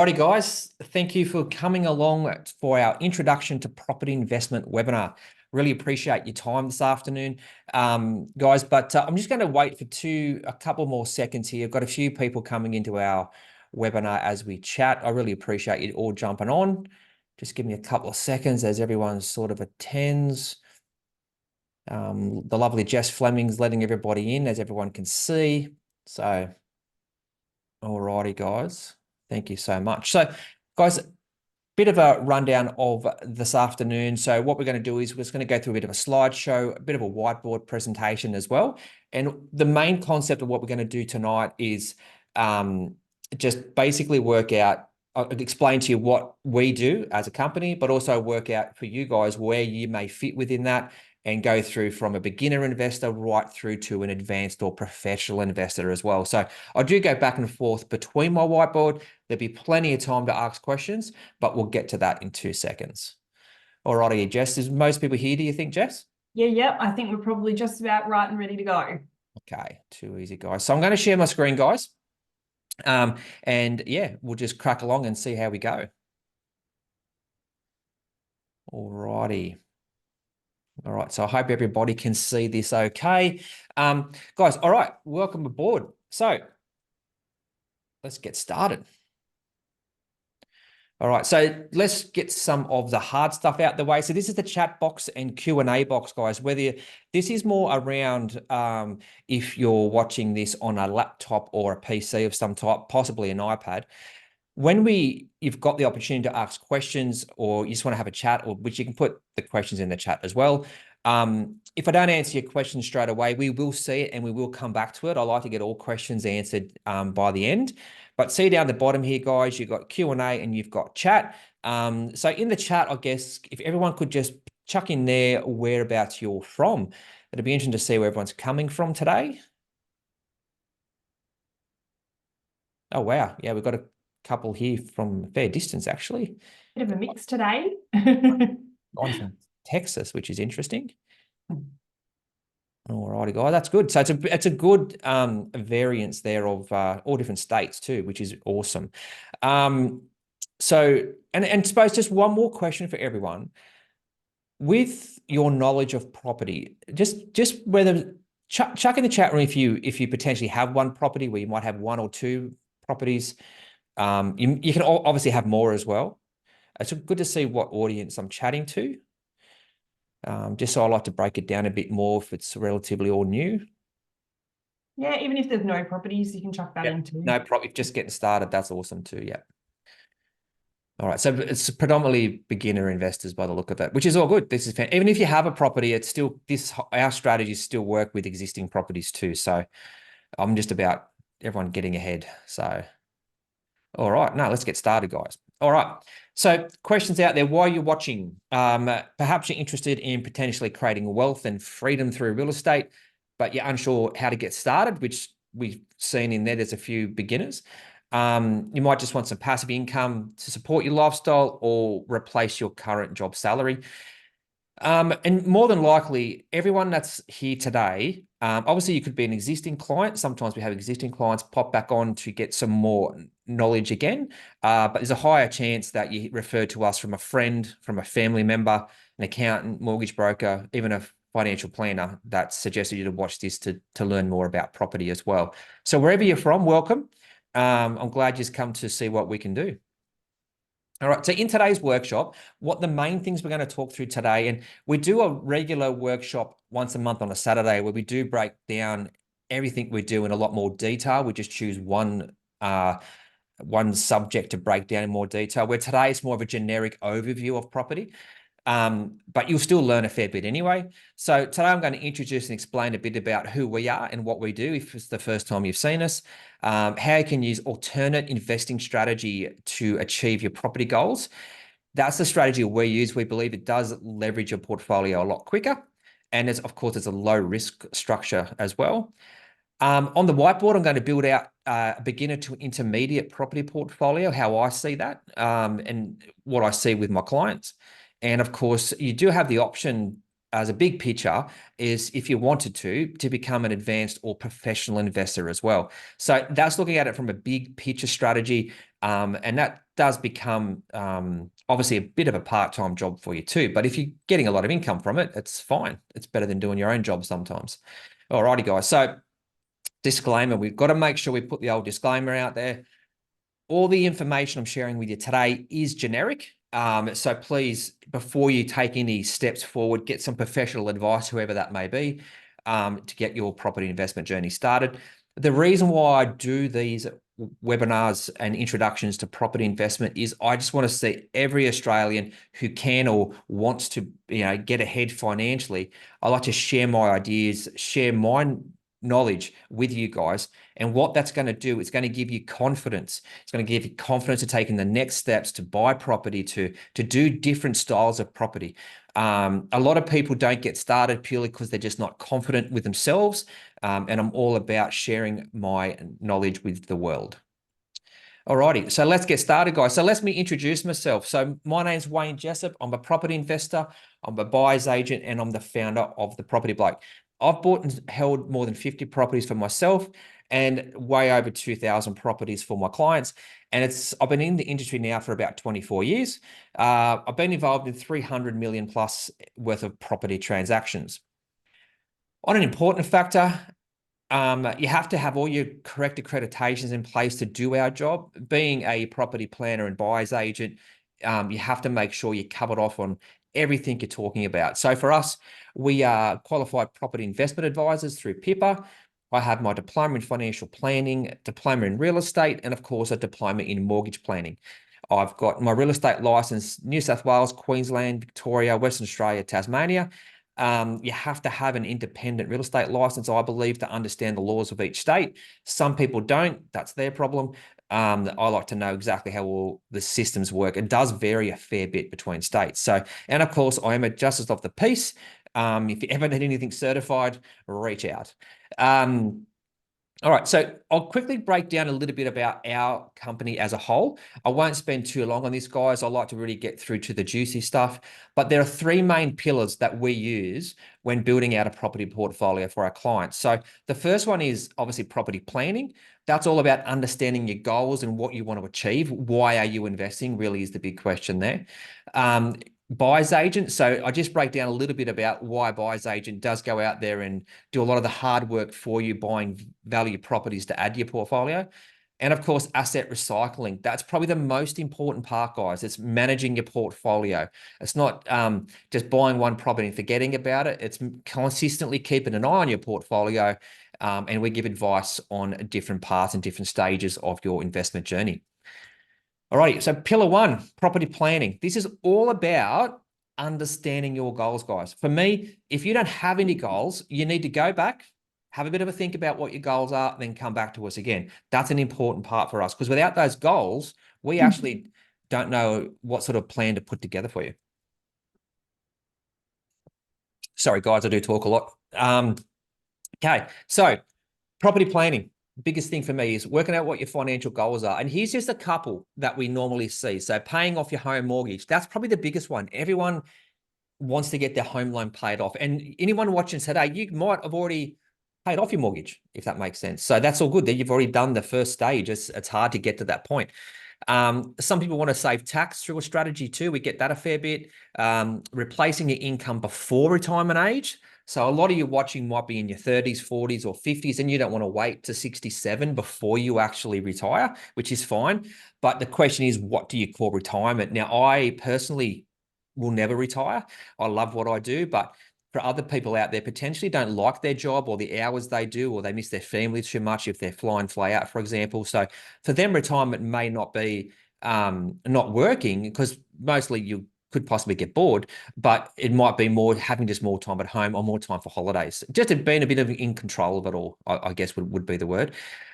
Alrighty, guys, thank you for coming along for our introduction to property investment webinar. Really appreciate your time this afternoon, guys, but I'm just going to wait for a couple more seconds here. I've got a few people coming into our webinar as we chat. I really appreciate you all jumping on. Just give me a couple of seconds as everyone sort of attends. The lovely Jess Fleming's letting everybody in, as everyone can see. So, alrighty, guys. Thank you so much. So, guys, bit of a rundown of this afternoon. So what we're going to do is we're just going to go through a bit of a slideshow, a bit of a whiteboard presentation as well. And the main concept of what we're going to do tonight is just basically work out, explain to you what we do as a company, but also work out for you guys where you may fit within that, and go through from a beginner investor right through to an advanced or professional investor as well. So I do go back and forth between my whiteboard. There'll be plenty of time to ask questions, but we'll get to that in 2 seconds. All righty, Jess, is most people here, do you think, Jess? Yeah, I think we're probably just about right and ready to go. Okay, too easy, guys. So I'm going to share my screen, guys. And yeah, we'll just crack along and see how we go. All righty. All right, so I hope everybody can see this okay. Guys, all right, welcome aboard. So let's get started. All right, so let's get some of the hard stuff out the way. So this is the chat box and Q&A box, guys. This is more around if you're watching this on a laptop or a PC of some type, possibly an iPad. When you've got the opportunity to ask questions, or you just want to have a chat, or which you can put the questions in the chat as well. If I don't answer your question straight away, we will see it and we will come back to it. I like to get all questions answered by the end. But see down the bottom here, guys, you've got Q&A and you've got chat. So in the chat, I guess if everyone could just chuck in there whereabouts you're from. It'd be interesting to see where everyone's coming from today. Oh, wow. Yeah, we've got a couple here from a fair distance, actually. Bit of a mix today. One from Texas, which is interesting. All righty, guys, that's good. So it's a good variance there of all different states too, which is awesome. So and suppose just one more question for everyone. With your knowledge of property, just whether chuck in the chat room if you potentially have one property where you might have one or two properties. You can obviously have more as well. It's good to see what audience I'm chatting to. Just so I like to break it down a bit more if it's relatively all new. Yeah, even if there's no properties, you can chuck that in too. No problem. If just getting started, that's awesome too. Yeah. All right. So it's predominantly beginner investors by the look of it, which is all good. This is even if you have a property, it's still our strategies still work with existing properties too. So I'm just about everyone getting ahead. So all right. Now let's get started, guys. All right. So questions out there while you're watching. Perhaps you're interested in potentially creating wealth and freedom through real estate, but you're unsure how to get started, which we've seen in there. There's a few beginners. You might just want some passive income to support your lifestyle or replace your current job salary. And more than likely, everyone that's here today, obviously you could be an existing client. Sometimes we have existing clients pop back on to get some more knowledge again. But there's a higher chance that you refer to us from a friend, from a family member, an accountant, mortgage broker, even a financial planner that suggested you to watch this to learn more about property as well. So wherever you're from, welcome. I'm glad you've come to see what we can do. All right, so in today's workshop, what the main things we're going to talk through today, and we do a regular workshop once a month on a Saturday where we do break down everything we do in a lot more detail. We just choose one subject to break down in more detail, where today is more of a generic overview of property. But you'll still learn a fair bit anyway. So today I'm going to introduce and explain a bit about who we are and what we do if it's the first time you've seen us, how you can use alternate investing strategy to achieve your property goals. That's the strategy we use. We believe it does leverage your portfolio a lot quicker. And of course, it's a low risk structure as well. On the whiteboard, I'm going to build out a beginner to intermediate property portfolio, how I see that, and what I see with my clients. And of course, you do have the option as a big picture is if you wanted to become an advanced or professional investor as well. So that's looking at it from a big picture strategy. And that does become obviously a bit of a part-time job for you too. But if you're getting a lot of income from it, it's fine. It's better than doing your own job sometimes. Alrighty, guys. So disclaimer, we've got to make sure we put the old disclaimer out there. All the information I'm sharing with you today is generic. So please, before you take any steps forward, get some professional advice, whoever that may be, to get your property investment journey started. The reason why I do these webinars and introductions to property investment is I just want to see every Australian who can or wants to, get ahead financially. I like to share my ideas, share my knowledge with you guys. And what that's going to do, it's going to give you confidence. It's going to give you confidence to taking the next steps to buy property, to do different styles of property. A lot of people don't get started purely because they're just not confident with themselves. And I'm all about sharing my knowledge with the world. Alrighty, so let's get started, guys. So let me introduce myself. So my name's Wayne Jessup. I'm a property investor, I'm a buyer's agent, and I'm the founder of The Property Bloke. I've bought and held more than 50 properties for myself and way over 2,000 properties for my clients. And I've been in the industry now for about 24 years. I've been involved in 300 million plus worth of property transactions. On an important factor, you have to have all your correct accreditations in place to do our job. Being a property planner and buyer's agent, you have to make sure you're covered off on everything you're talking about. So for us, we are qualified property investment advisors through PIPA. I have my diploma in financial planning, diploma in real estate, and of course, a diploma in mortgage planning. I've got my real estate license, New South Wales, Queensland, Victoria, Western Australia, Tasmania. You have to have an independent real estate license, I believe, to understand the laws of each state. Some people don't. That's their problem. I like to know exactly how all the systems work. It does vary a fair bit between states. So, and of course, I am a Justice of the Peace. If you ever need anything certified, reach out. All right, so I'll quickly break down a little bit about our company as a whole. I won't spend too long on this, guys. I like to really get through to the juicy stuff. But there are three main pillars that we use when building out a property portfolio for our clients. So the first one is obviously property planning. That's all about understanding your goals and what you want to achieve. Why are you investing really is the big question there. Buyer's agent. So I just break down a little bit about why a buyer's agent does go out there and do a lot of the hard work for you, buying value properties to add to your portfolio. And of course, asset recycling. That's probably the most important part, guys. It's managing your portfolio. It's not just buying one property and forgetting about it. It's consistently keeping an eye on your portfolio. And we give advice on different parts and different stages of your investment journey. All right, so pillar one, property planning. This is all about understanding your goals, guys. For me, if you don't have any goals, you need to go back, have a bit of a think about what your goals are, then come back to us again. That's an important part for us because without those goals, we actually don't know what sort of plan to put together for you. Sorry, guys, I do talk a lot. Okay, so property planning. Biggest thing for me is working out what your financial goals are. And here's just a couple that we normally see. So paying off your home mortgage, that's probably the biggest one. Everyone wants to get their home loan paid off. And anyone watching today, you might have already paid off your mortgage, if that makes sense. So that's all good. You've already done the first stage. It's hard to get to that point. Some people want to save tax through a strategy too. We get that a fair bit. Replacing your income before retirement age. So a lot of you watching might be in your 30s, 40s, or 50s, and you don't want to wait to 67 before you actually retire, which is fine. But the question is, what do you call retirement? Now, I personally will never retire. I love what I do, but for other people out there potentially don't like their job or the hours they do, or they miss their family too much if they're fly in, fly out, for example. So for them, retirement may not be not working because mostly you could possibly get bored, but it might be more having just more time at home or more time for holidays. Just being a bit of in control of it all, I guess would be the word.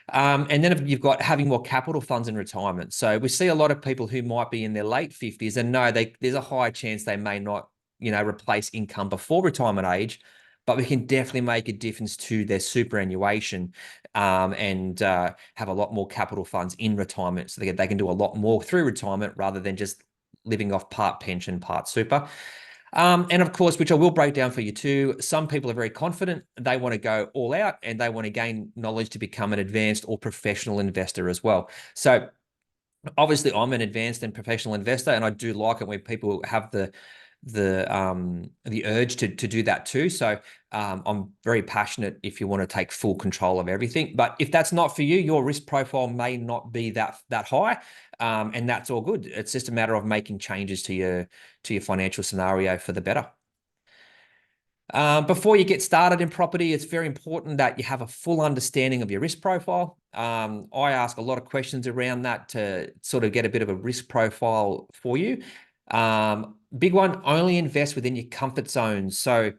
And then you've got having more capital funds in retirement. So we see a lot of people who might be in their late 50s and know there's a high chance they may not, replace income before retirement age, but we can definitely make a difference to their superannuation and have a lot more capital funds in retirement so they can do a lot more through retirement rather than just living off part pension, part super. And of course, which I will break down for you too, some people are very confident. They want to go all out and they want to gain knowledge to become an advanced or professional investor as well. So Obviously, I'm an advanced and professional investor, and I do like it when people have the urge to do that too. So I'm very passionate if you want to take full control of everything. But if that's not for you, your risk profile may not be that high, and that's all good. It's just a matter of making changes to your financial scenario for the better. Before you get started in property, it's very important that you have a full understanding of your risk profile. I ask a lot of questions around that to sort of get a bit of a risk profile for you. Big one, only invest within your comfort zones. So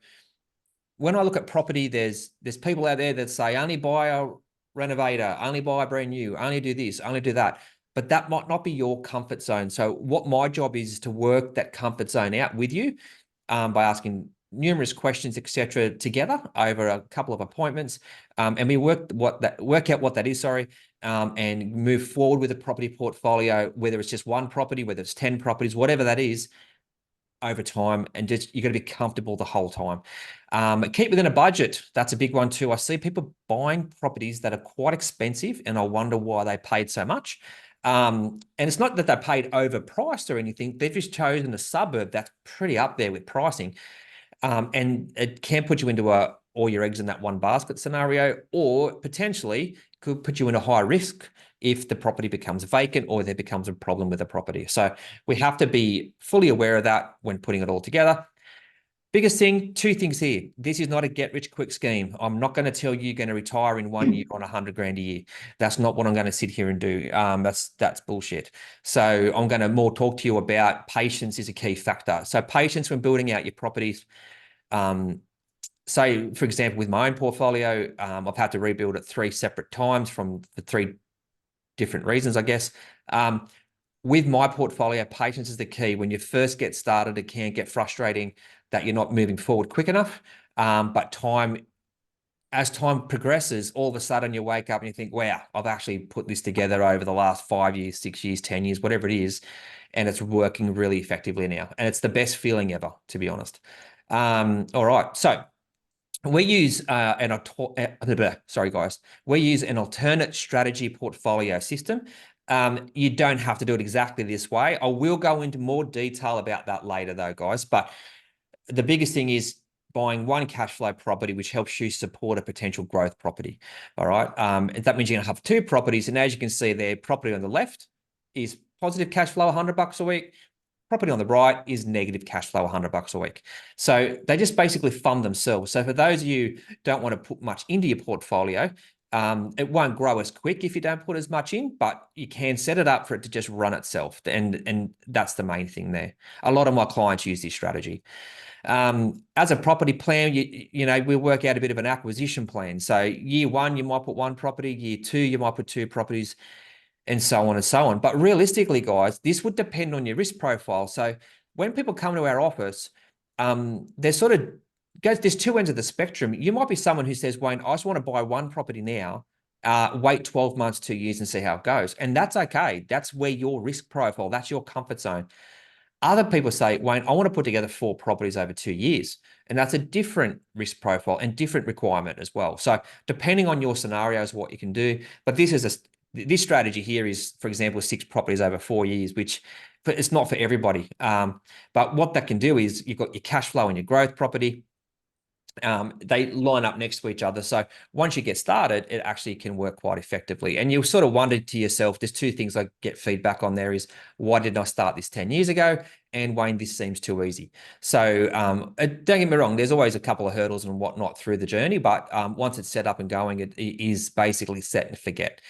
when I look at property, there's people out there that say only buy a renovator, only buy a brand new, only do this, only do that. But that might not be your comfort zone. So what my job is to work that comfort zone out with you by asking numerous questions, etc., together over a couple of appointments, and we work out what that is. And move forward with a property portfolio, whether it's just one property, whether it's 10 properties, whatever that is, over time, and just you got to be comfortable the whole time. Keep within a budget. That's a big one too. I see people buying properties that are quite expensive, and I wonder why they paid so much. And it's not that they paid overpriced or anything. They've just chosen a suburb that's pretty up there with pricing. And it can put you into all your eggs in that one basket scenario, or potentially could put you in a high risk if the property becomes vacant or there becomes a problem with the property. So we have to be fully aware of that when putting it all together. Biggest thing, two things here. This is not a get rich quick scheme. I'm not going to tell you you're going to retire in 1 year on 100 grand a year. That's not what I'm going to sit here and do. That's bullshit. So I'm going to more talk to you about patience is a key factor. So patience when building out your properties. So for example, with my own portfolio, I've had to rebuild it 3 separate times for 3 different reasons, I guess. With my portfolio, patience is the key. When you first get started, it can get frustrating that you're not moving forward quick enough. But as time progresses, all of a sudden you wake up and you think, wow, I've actually put this together over the last 5 years, 6 years, 10 years, whatever it is. And it's working really effectively now. And it's the best feeling ever, to be honest. All right. So we use we use an alternate strategy portfolio system. You don't have to do it exactly this way. I will go into more detail about that later though, guys. But the biggest thing is buying one cash flow property, which helps you support a potential growth property. All right. That means you're going to have 2 properties. And as you can see there, property on the left is positive cash flow, $100 a week. Property on the right is negative cash flow, $100 a week. So they just basically fund themselves. So for those of you who don't want to put much into your portfolio, it won't grow as quick if you don't put as much in, but you can set it up for it to just run itself. And that's the main thing there. A lot of my clients use this strategy. As a property plan, you know, we work out a bit of an acquisition plan. So year 1, you might put 1 property. Year 2, you might put 2 properties, and so on and so on. But realistically, guys, this would depend on your risk profile. So when people come to our office, there's 2 ends of the spectrum. You might be someone who says, Wayne, I just want to buy 1 property now, wait 12 months, 2 years and see how it goes. And that's okay. That's where your risk profile, that's your comfort zone. Other people say, Wayne, I want to put together 4 properties over 2 years. And that's a different risk profile and different requirement as well. So depending on your scenarios, what you can do. But this strategy here is, for example, 6 properties over 4 years, which it's not for everybody. But what that can do is you've got your cash flow and your growth property. They line up next to each other. So once you get started, it actually can work quite effectively. And you'll sort of wonder to yourself, there's 2 things I get feedback on there is, why didn't I start this 10 years ago? And Wayne, this seems too easy. So don't get me wrong, there's always a couple of hurdles and whatnot through the journey, but once it's set up and going, it is basically set and forget.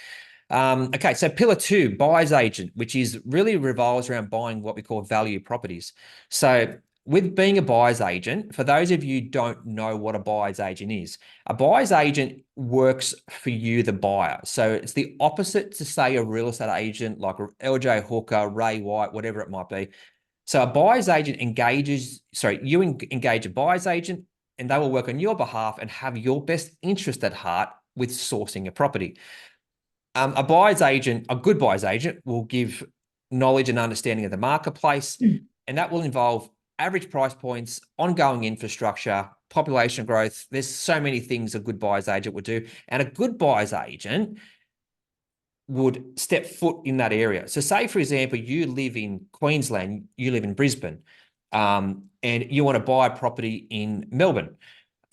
Okay, so pillar 2, buyer's agent, which is really revolves around buying what we call value properties. So with being a buyer's agent, for those of you who don't know what a buyer's agent is, a buyer's agent works for you, the buyer. So it's the opposite to, say, a real estate agent like LJ Hooker, Ray White, whatever it might be. So a buyer's agent you engage a buyer's agent, and they will work on your behalf and have your best interest at heart with sourcing a property. A buyer's agent, a good buyer's agent, will give knowledge and understanding of the marketplace, and that will involve average price points, ongoing infrastructure, population growth. There's so many things a good buyer's agent would do. And a good buyer's agent would step foot in that area. So say, for example, you live in Queensland, you live in Brisbane, and you want to buy a property in Melbourne.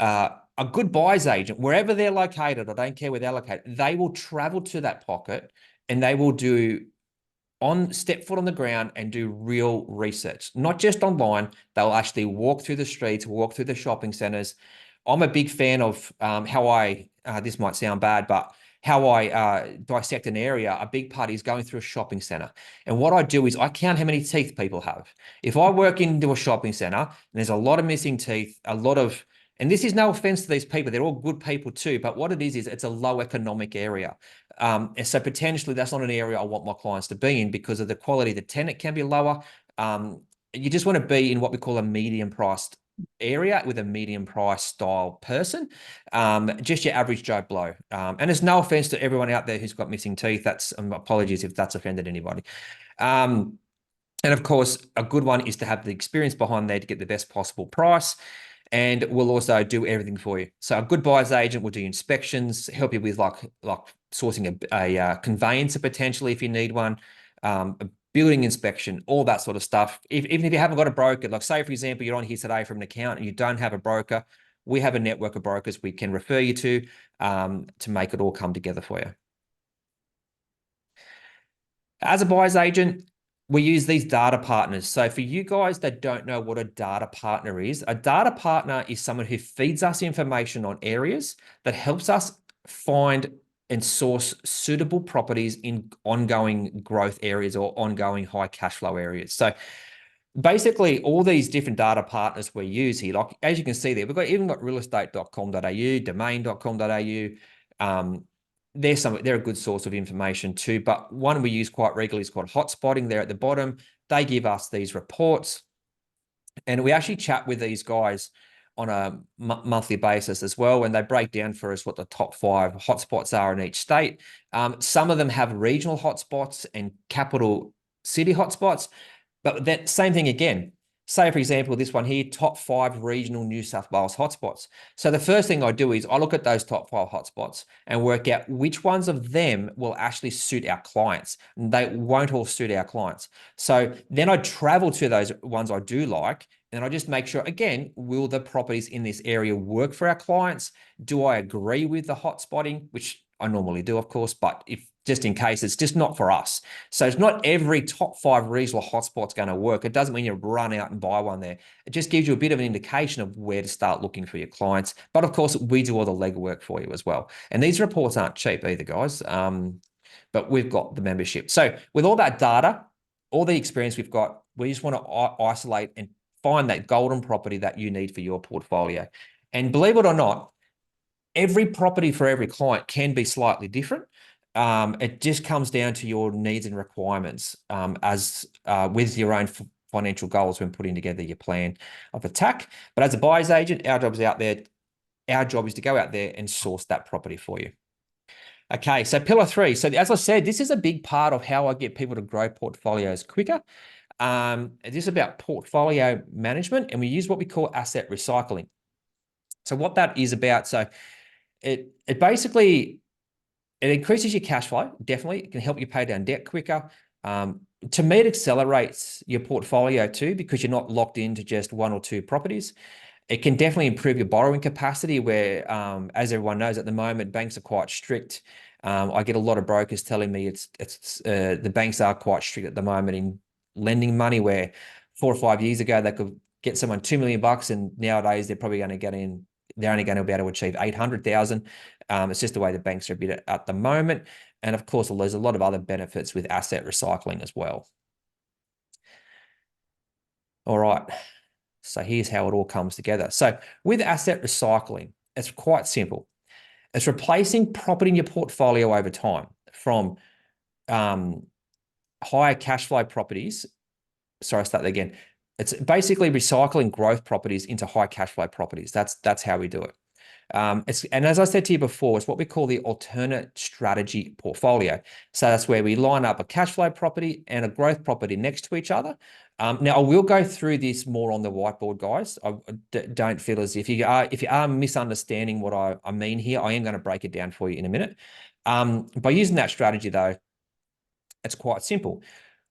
A good buyer's agent, wherever they're located, I don't care where they're located, they will travel to that pocket and they will step foot on the ground and do real research, not just online. They'll actually walk through the streets, walk through the shopping centers. I'm a big fan of this might sound bad, but how I dissect an area. A big part is going through a shopping center. And what I do is I count how many teeth people have. If I work into a shopping center and there's a lot of missing teeth, and this is no offense to these people, they're all good people too, but what it is it's a low economic area. And so potentially that's not an area I want my clients to be in because of the quality of the tenant can be lower. You just want to be in what we call a medium priced area with a medium price style person, just your average Joe Blow. And there's no offense to everyone out there who's got missing teeth. That's apologies if that's offended anybody. And of course, a good one is to have the experience behind there to get the best possible price. And we'll also do everything for you. So a good buyer's agent will do inspections, help you with like sourcing a conveyancer potentially if you need one, a building inspection, all that sort of stuff. Even if you haven't got a broker, like say, for example, you're on here today from an account and you don't have a broker, we have a network of brokers we can refer you to make it all come together for you. As a buyer's agent, we use these data partners. So for you guys that don't know what a data partner is someone who feeds us information on areas that helps us find and source suitable properties in ongoing growth areas or ongoing high cash flow areas. So basically all these different data partners we use here, like as you can see there, we've even got realestate.com.au, domain.com.au. They're a good source of information too, but one we use quite regularly is called Hotspotting there at the bottom. They give us these reports and we actually chat with these guys on a monthly basis as well, and they break down for us what the top 5 hotspots are in each state. Some of them have regional hotspots and capital city hotspots, but that same thing again. Say, for example, this one here, top 5 regional New South Wales hotspots. So the first thing I do is I look at those top 5 hotspots and work out which ones of them will actually suit our clients. They won't all suit our clients. So then I travel to those ones I do like, and I just make sure, again, will the properties in this area work for our clients? Do I agree with the hotspotting, which I normally do, of course, but if just in case, it's just not for us. So it's not every top 5 regional hotspot's going to work. It doesn't mean you run out and buy one there. It just gives you a bit of an indication of where to start looking for your clients. But of course, we do all the legwork for you as well. And these reports aren't cheap either, guys. But we've got the membership. So with all that data, all the experience we've got, we just want to isolate and find that golden property that you need for your portfolio. And believe it or not, every property for every client can be slightly different. It just comes down to your needs and requirements with your own financial goals when putting together your plan of attack. But as a buyer's agent, our job is to go out there and source that property for you. Okay, so pillar 3. So as I said, this is a big part of how I get people to grow portfolios quicker. This is about portfolio management, and we use what we call asset recycling. So what that is about, so it basically, it increases your cash flow, definitely. It can help you pay down debt quicker. To me, it accelerates your portfolio too, because you're not locked into just 1 or 2 properties. It can definitely improve your borrowing capacity where, as everyone knows at the moment, banks are quite strict. I get a lot of brokers telling me the banks are quite strict at the moment in lending money, where 4 or 5 years ago, they could get someone $2 million and nowadays they're probably going to get in. They're only going to be able to achieve 800,000. It's just the way the banks are a bit at the moment. And of course, there's a lot of other benefits with asset recycling as well. All right. So here's how it all comes together. So with asset recycling, it's quite simple. It's replacing property in your portfolio over time from higher cash flow properties. Sorry, I'll start that again. It's basically recycling growth properties into high cash flow properties. That's how we do it. And as I said to you before, it's what we call the alternate strategy portfolio. So that's where we line up a cash flow property and a growth property next to each other. Now I will go through this more on the whiteboard, guys. I don't feel as if you are misunderstanding what I mean here. I am going to break it down for you in a minute. By using that strategy though, It's quite simple.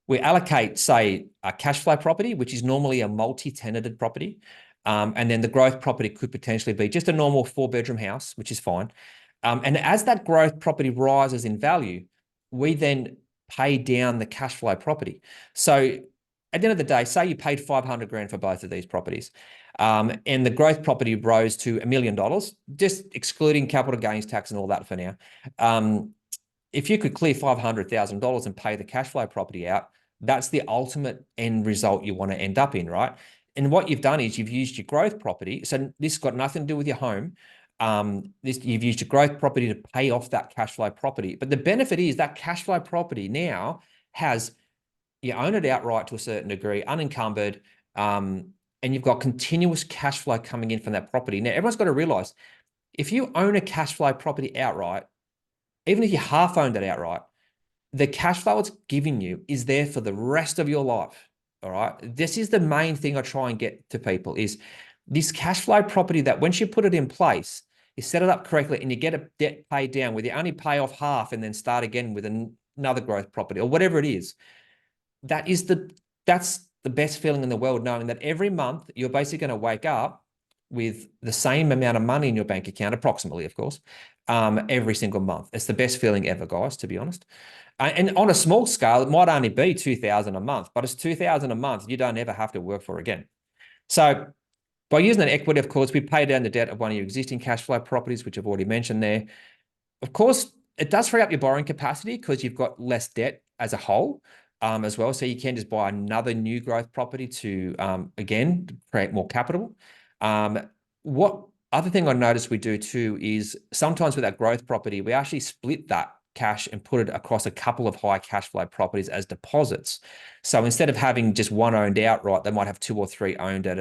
We allocate, say, a cash flow property, which is normally a multi-tenanted property. And then the growth property could potentially be just a normal 4-bedroom house, which is fine. And as that growth property rises in value, we then pay down the cash flow property. So at the end of the day, say you paid 500 grand for both of these properties, and the growth property rose to $1 million, just excluding capital gains tax and all that for now. If you could clear $500,000 and pay the cash flow property out, that's the ultimate end result you want to end up in, right? And what you've done is you've used your growth property. So this has got nothing to do with your home. You've used your growth property to pay off that cash flow property. But the benefit is that cash flow property now has, you own it outright to a certain degree, unencumbered, and you've got continuous cash flow coming in from that property. Now, everyone's got to realize, if you own a cash flow property outright, even if you half owned it outright, the cash flow it's giving you is there for the rest of your life. All right. This is the main thing I try and get to people, is this cash flow property that once you put it in place, you set it up correctly and you get a debt paid down where you only pay off half and then start again with another growth property or whatever it is. That's the best feeling in the world, knowing that every month you're basically going to wake up with the same amount of money in your bank account, approximately, of course, every single month. It's the best feeling ever, guys, to be honest. And on a small scale, it might only be $2,000 a month, but it's $2,000 a month you don't ever have to work for again. So by using that equity, of course, we pay down the debt of one of your existing cash flow properties, which I've already mentioned there. Of course, it does free up your borrowing capacity because you've got less debt as a whole, as well. So you can just buy another new growth property to, again, create more capital. What other thing I noticed we do too is sometimes with that growth property, we actually split that cash and put it across a couple of high cash flow properties as deposits. So instead of having just one owned outright, they might have 2 or 3 owned at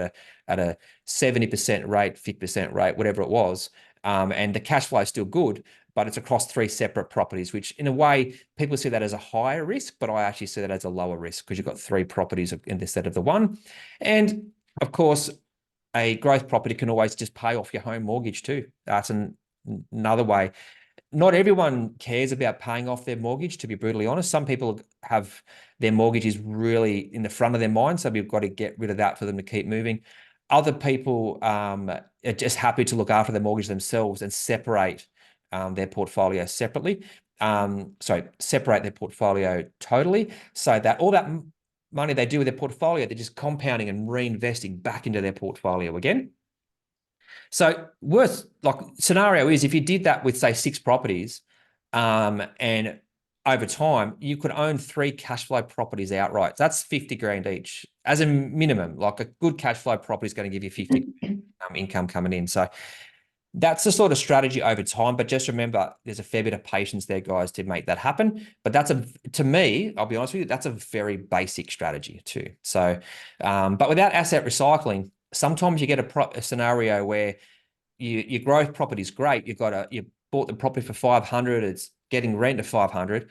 a 70% rate, 50% rate, whatever it was. And the cash flow is still good, but it's across 3 separate properties, which in a way, people see that as a higher risk, but I actually see that as a lower risk because you've got 3 properties instead of the one. And of course, a growth property can always just pay off your home mortgage too. That's another way. Not everyone cares about paying off their mortgage, to be brutally honest. Some people have their mortgages really in the front of their mind, so we've got to get rid of that for them to keep moving. Other people are just happy to look after their mortgage themselves and separate their portfolio separately. Separate their portfolio totally, so that all that money they do with their portfolio, they're just compounding and reinvesting back into their portfolio again. So scenario is if you did that with, say, 6 properties, and over time you could own 3 cash flow properties outright. That's 50 grand each as a minimum. Like a good cash flow property is going to give you 50 income coming in. So that's the sort of strategy over time. But just remember, there's a fair bit of patience there, guys, to make that happen. But to me, I'll be honest with you, that's a very basic strategy too. So, but without asset recycling, sometimes you get a scenario where your growth property is great. You bought the property for 500. It's getting rent of 500.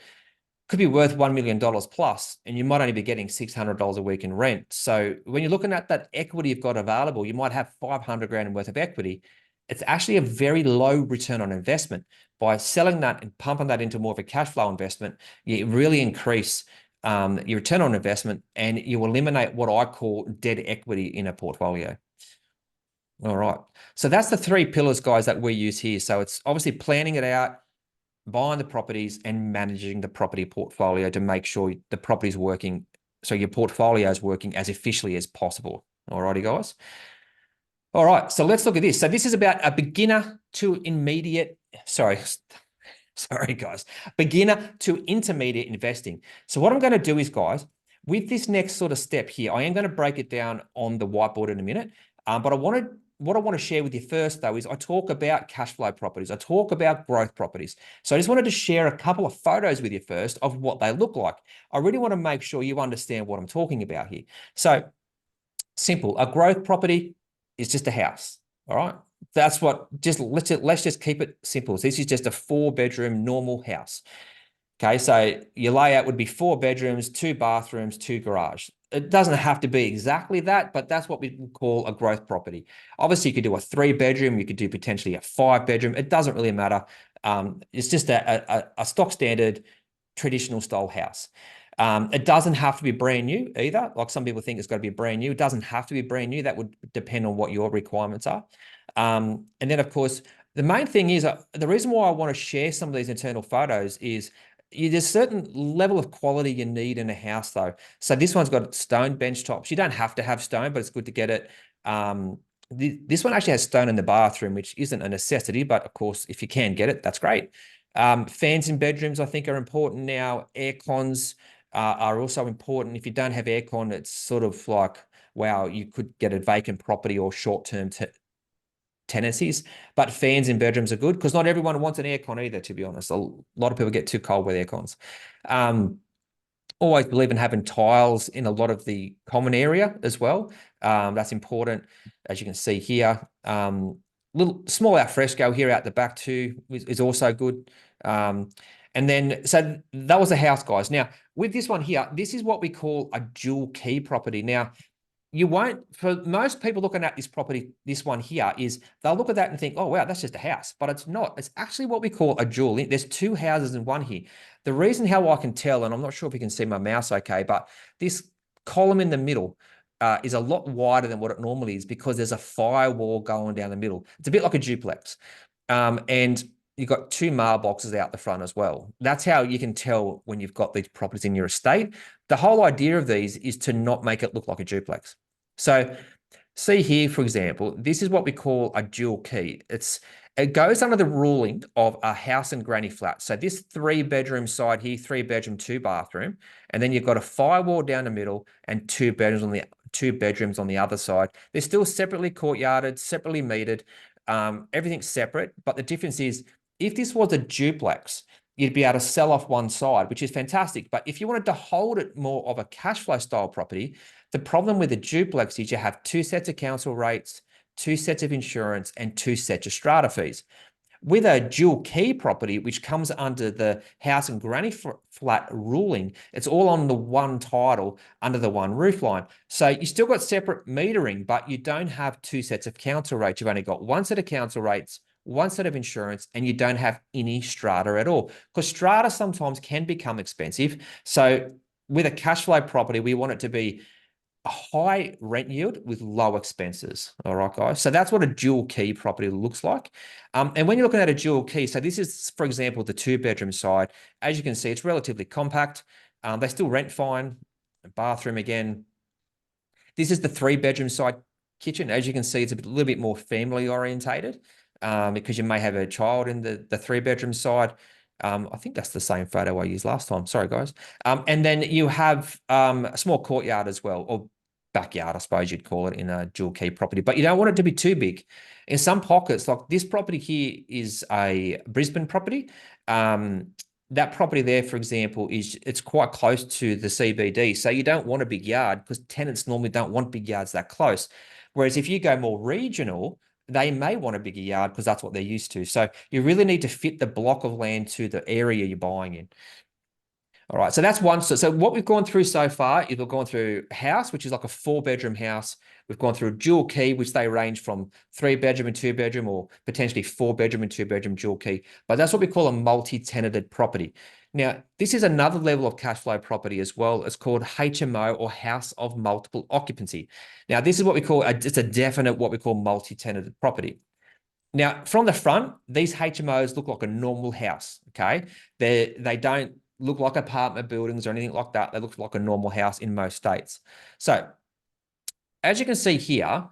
Could be worth $1 million plus, and you might only be getting $600 a week in rent. So when you're looking at that equity you've got available, you might have 500 grand worth of equity. It's actually a very low return on investment. By selling that and pumping that into more of a cash flow investment, you really increase your return on investment, and you eliminate what I call dead equity in a portfolio. All right. So that's the 3 pillars, guys, that we use here. So it's obviously planning it out, buying the properties, and managing the property portfolio to make sure the property is working. So your portfolio is working as efficiently as possible. All righty, guys. All right. So let's look at this. So this is about a beginner to intermediate, beginner to intermediate investing. So what I'm going to do is, guys, with this next sort of step here, I am going to break it down on the whiteboard in a minute. But what I want to share with you first, though, is I talk about cash flow properties. I talk about growth properties. So I just wanted to share a couple of photos with you first of what they look like. I really want to make sure you understand what I'm talking about here. So simple, a growth property is just a house. All right. That's what, let's just keep it simple. So this is just a 4-bedroom normal house. Okay. So your layout would be 4 bedrooms, 2 bathrooms, 2 garage. It doesn't have to be exactly that, but that's what we call a growth property. Obviously, you could do a 3-bedroom. You could do potentially a 5-bedroom. It doesn't really matter. It's just a stock standard traditional style house. It doesn't have to be brand new either. Like some people think it's got to be brand new. It doesn't have to be brand new. That would depend on what your requirements are. And then, of course, the main thing is the reason why I want to share some of these internal photos is there's a certain level of quality you need in a house, though. So this one's got stone bench tops. You don't have to have stone, but it's good to get it. This one actually has stone in the bathroom, which isn't a necessity, but of course, if you can get it, that's great. Fans in bedrooms, I think, are important now. Air cons are also important. If you don't have aircon, it's sort of like, wow, you could get a vacant property or short-term tenancies. But fans in bedrooms are good because not everyone wants an aircon either, to be honest. A lot of people get too cold with aircons. Always believe in having tiles in a lot of the common area as well. That's important, as you can see here. Little small al fresco here out the back too is also good. And then, so that was the house, guys. Now, with this one here, this is what we call a dual key property. Now, you won't, for most people looking at this property, this one here is, they'll look at that and think, oh, wow, that's just a house. But it's not. It's actually what we call a dual. There's two houses in one here. The reason how I can tell, and I'm not sure if you can see my mouse okay, but this column in the middle is a lot wider than what it normally is because there's a firewall going down the middle. It's a bit like a duplex. And you've got two mailboxes out the front as well. That's how you can tell when you've got these properties in your estate. The whole idea of these is to not make it look like a duplex. So see here, for example, this is what we call a dual key. It goes under the ruling of a house and granny flat. So this 3-bedroom side here, 3-bedroom, 2-bathroom, and then you've got a firewall down the middle and 2 bedrooms on the other side. They're still separately courtyarded, separately metered, everything's separate. But the difference is, if this was a duplex, you'd be able to sell off one side, which is fantastic. But if you wanted to hold it more of a cash flow style property, the problem with a duplex is you have 2 sets of council rates, 2 sets of insurance, and 2 sets of strata fees. With a dual key property, which comes under the house and granny flat ruling, it's all on the one title under the one roof line. So you still got separate metering, but you don't have 2 sets of council rates. You've only got 1 set of council rates, 1 set of insurance, and you don't have any strata at all, because strata sometimes can become expensive. So with a cash flow property, we want it to be a high rent yield with low expenses. All right, guys. So that's what a dual key property looks like. And when you're looking at a dual key, so this is, for example, the 2-bedroom side. As you can see, it's relatively compact. They still rent fine. Bathroom again. This is the 3-bedroom side kitchen. As you can see, it's a little bit more family orientated because you may have a child in the 3-bedroom side. I think that's the same photo I used last time. Sorry, guys. And then you have a small courtyard as well, or backyard, I suppose you'd call it, in a dual key property. But you don't want it to be too big. In some pockets, like this property here is a Brisbane property. That property there, for example, it's quite close to the CBD. So you don't want a big yard because tenants normally don't want big yards that close. Whereas if you go more regional, they may want a bigger yard because that's what they're used to. So you really need to fit the block of land to the area you're buying in. All right, so that's one. So what we've gone through so far is we've gone through house, which is like a 4-bedroom house. We've gone through dual key, which they range from 3-bedroom and 2-bedroom, or potentially 4-bedroom and 2-bedroom dual key. But that's what we call a multi-tenanted property. Now, this is another level of cash flow property as well. It's called HMO, or house of multiple occupancy. Now, this is what we call it's a definite what we call multi-tenanted property. Now, from the front, these HMOs look like a normal house. Okay, they don't look like apartment buildings or anything like that. They look like a normal house in most states. So as you can see here,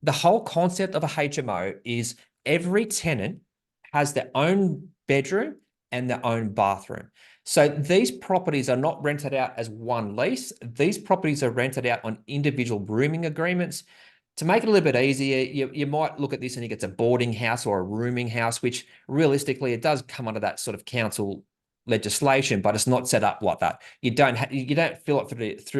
the whole concept of a HMO is every tenant has their own bedroom and their own bathroom. So these properties are not rented out as one lease. These properties are rented out on individual rooming agreements. To make it a little bit easier, you might look at this and think it's a boarding house or a rooming house, which realistically it does come under that sort of council legislation, but it's not set up like that. You don't fill it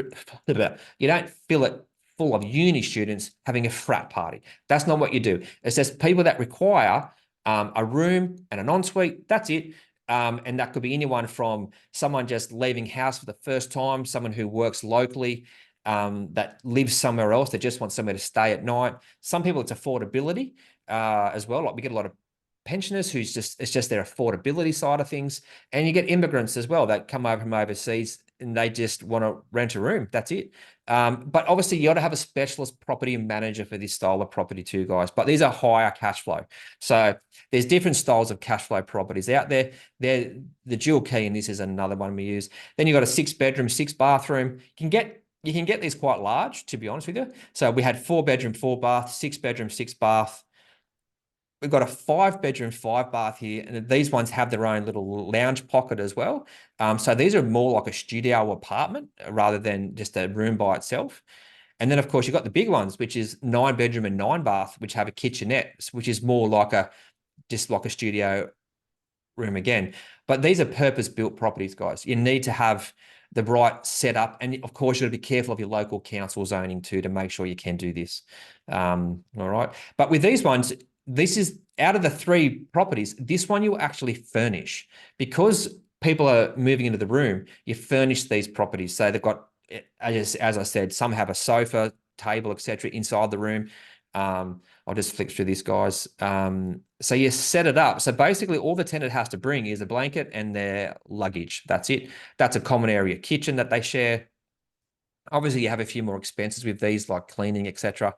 you don't fill it full of uni students having a frat party. That's not what you do. It's just people that require a room and an ensuite. That's it. And that could be anyone from someone just leaving house for the first time, someone who works locally, that lives somewhere else, that just wants somewhere to stay at night. Some people, it's affordability as well. Like we get a lot of pensioners who's it's just their affordability side of things. And you get immigrants as well that come over from overseas and they just want to rent a room. That's it. But obviously you got to have a specialist property manager for this style of property too, guys. But these are higher cash flow. So there's different styles of cash flow properties out there. The dual key, and this is another one we use. Then you got a 6-bedroom, 6-bathroom. You can get these quite large, to be honest with you. So we had 4-bedroom, 4-bath, 6-bedroom, 6-bath. We've got a 5-bedroom, 5-bath here, and these ones have their own little lounge pocket as well. So these are more like a studio apartment rather than just a room by itself. And then, of course, you've got the big ones, which is 9-bedroom and 9-bath, which have a kitchenette, which is more like just like a studio room again. But these are purpose-built properties, guys. You need to have the right setup, and of course, you've got to be careful of your local council zoning too to make sure you can do this. All right, but with these ones, this is out of the 3 properties, this one you actually furnish because people are moving into the room. You furnish these properties, so they've got, as I said, some have a sofa, table, etc. inside the room. I'll just flick through this, guys. So you set it up. So basically all the tenant has to bring is a blanket and their luggage. That's it. That's a common area kitchen that they share. Obviously you have a few more expenses with these like cleaning, etc.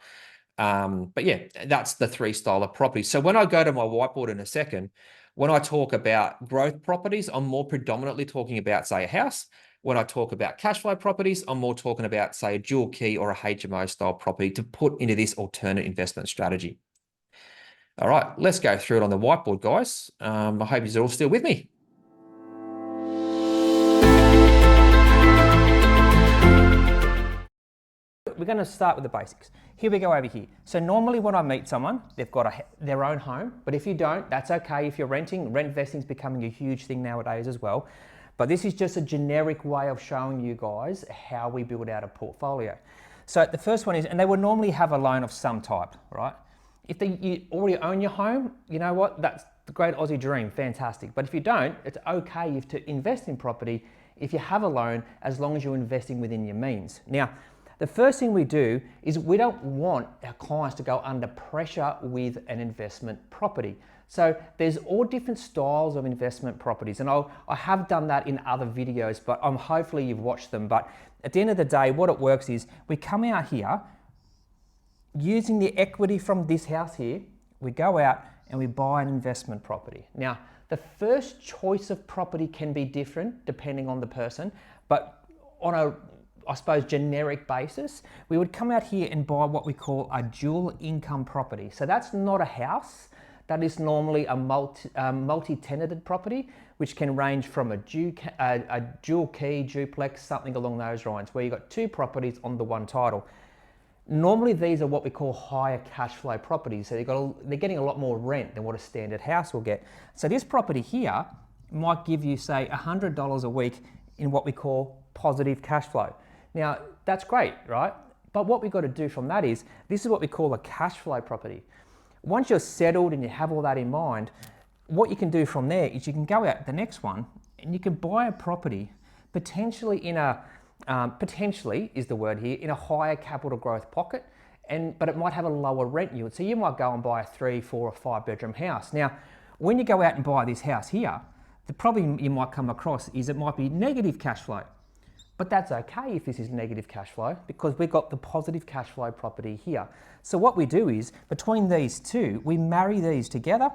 But yeah, that's the 3 style of properties. So when I go to my whiteboard in a second, when I talk about growth properties, I'm more predominantly talking about, say, a house. When I talk about cash flow properties, I'm more talking about, say, a dual key or a HMO style property to put into this alternate investment strategy. All right, let's go through it on the whiteboard, guys. I hope you're all still with me. We're going to start with the basics. Here we go over here. So normally when I meet someone, they've got their own home, but if you don't, that's okay. If you're renting, rent investing is becoming a huge thing nowadays as well. But this is just a generic way of showing you guys how we build out a portfolio. So the first one is, and they will normally have a loan of some type, right? If you already own your home, you know what? That's the great Aussie dream, fantastic. But if you don't, it's okay to invest in property if you have a loan, as long as you're investing within your means. Now, the first thing we do is we don't want our clients to go under pressure with an investment property. So there's all different styles of investment properties, and I have done that in other videos, but hopefully you've watched them. But at the end of the day, what it works is we come out here using the equity from this house here, we go out and we buy an investment property. Now, the first choice of property can be different depending on the person, but on a, I suppose, generic basis, we would come out here and buy what we call a dual income property. So that's not a house. That is normally a multi-tenanted property, which can range from a dual key, duplex, something along those lines, where you've got 2 properties on the one title. Normally these are what we call higher cash flow properties. So they're getting a lot more rent than what a standard house will get. So this property here might give you, say, $100 a week in what we call positive cash flow. Now, that's great, right? But what we've got to do from that is, this is what we call a cash flow property. Once you're settled and you have all that in mind, what you can do from there is you can go out the next one and you can buy a property potentially in a, potentially is the word here, in a higher capital growth pocket, but it might have a lower rent yield. So you might go and buy a 3, 4 or 5-bedroom house. Now, when you go out and buy this house here, the problem you might come across is it might be negative cash flow. But that's okay if this is negative cash flow, because we've got the positive cash flow property here. So what we do is, between these two, we marry these together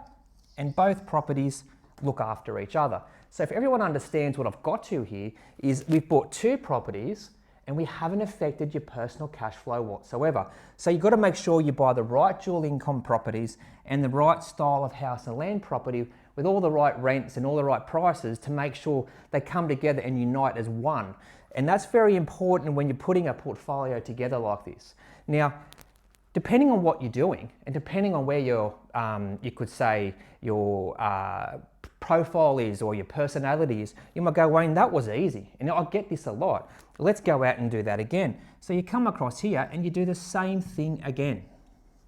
and both properties look after each other. So if everyone understands what I've got to here, is we've bought 2 properties and we haven't affected your personal cash flow whatsoever. So you've got to make sure you buy the right dual income properties and the right style of house and land property with all the right rents and all the right prices to make sure they come together and unite as one. And that's very important when you're putting a portfolio together like this. Now, depending on what you're doing and depending on where your, you could say your profile is or your personality is, you might go, Wayne, that was easy. And I get this a lot. Let's go out and do that again. So you come across here and you do the same thing again,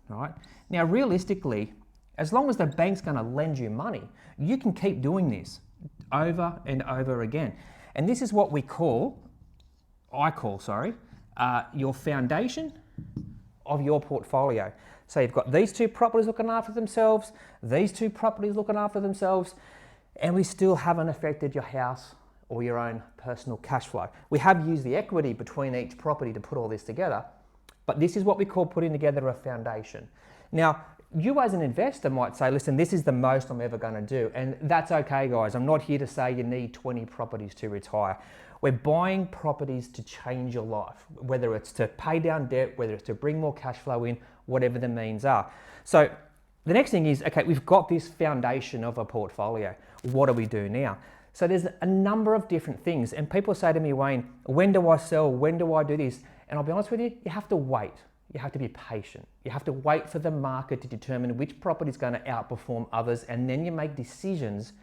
right? Now, realistically, as long as the bank's going to lend you money, you can keep doing this over and over again. And this is what I call your foundation of your portfolio. So you've got these two properties looking after themselves, these two properties looking after themselves, and we still haven't affected your house or your own personal cash flow. We have used the equity between each property to put all this together, but this is what we call putting together a foundation. Now, you as an investor might say, listen, this is the most I'm ever going to do. And that's okay, guys. I'm not here to say you need 20 properties to retire. We're buying properties to change your life, whether it's to pay down debt, whether it's to bring more cash flow in, whatever the means are. So the next thing is, okay, we've got this foundation of a portfolio. What do we do now? So there's a number of different things. And people say to me, Wayne, when do I sell? When do I do this? And I'll be honest with you, you have to wait. You have to be patient. You have to wait for the market to determine which property is going to outperform others, and then you make decisions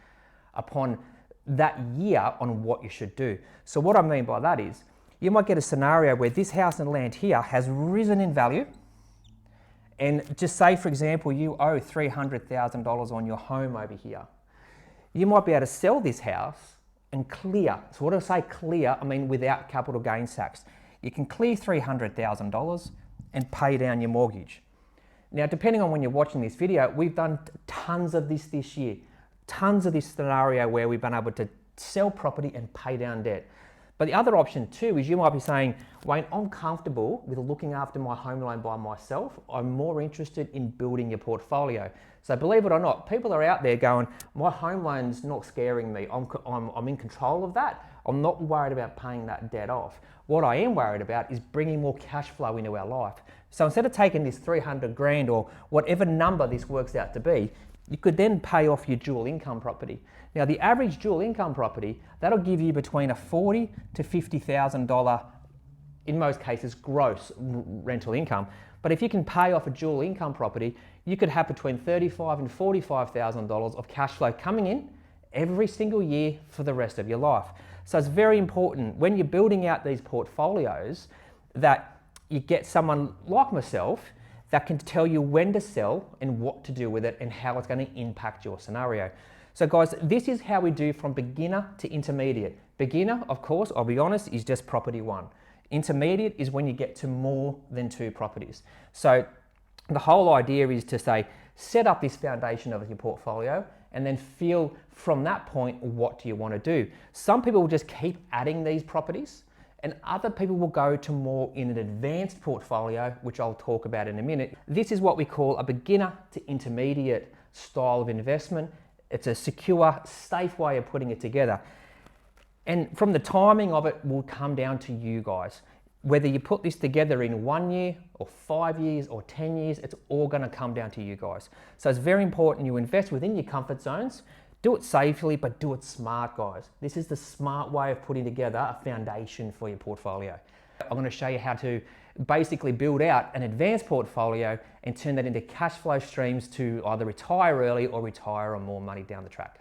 upon that year on what you should do. So what I mean by that is, you might get a scenario where this house and land here has risen in value, and just say, for example, you owe $300,000 on your home over here. You might be able to sell this house and clear. So what I say clear, I mean without capital gains tax. You can clear $300,000 and pay down your mortgage. Now, depending on when you're watching this video, we've done tons of this year, tons of this scenario where we've been able to sell property and pay down debt. But the other option too is you might be saying, Wayne, I'm comfortable with looking after my home loan by myself. I'm more interested in building your portfolio. So believe it or not, people are out there going, my home loan's not scaring me. I'm in control of that. I'm not worried about paying that debt off. What I am worried about is bringing more cash flow into our life. So instead of taking this 300 grand or whatever number this works out to be, you could then pay off your dual income property. Now, the average dual income property, that'll give you between a $40,000 to $50,000, in most cases, gross rental income. But if you can pay off a dual income property, you could have between $35,000 and $45,000 of cash flow coming in every single year for the rest of your life. So it's very important when you're building out these portfolios that you get someone like myself that can tell you when to sell and what to do with it and how it's going to impact your scenario. So guys, this is how we do from beginner to intermediate. Beginner, of course, I'll be honest, is just property one. Intermediate is when you get to more than 2 properties. So the whole idea is to say, set up this foundation of your portfolio and then feel from that point, what do you want to do? Some people will just keep adding these properties, and other people will go to more in an advanced portfolio, which I'll talk about in a minute. This is what we call a beginner to intermediate style of investment. It's a secure, safe way of putting it together. And from the timing of it will come down to you guys. Whether you put this together in 1 year or 5 years or 10 years, it's all going to come down to you guys. So it's very important you invest within your comfort zones. Do it safely, but do it smart, guys. This is the smart way of putting together a foundation for your portfolio. I'm going to show you how to basically build out an advanced portfolio and turn that into cash flow streams to either retire early or retire on more money down the track.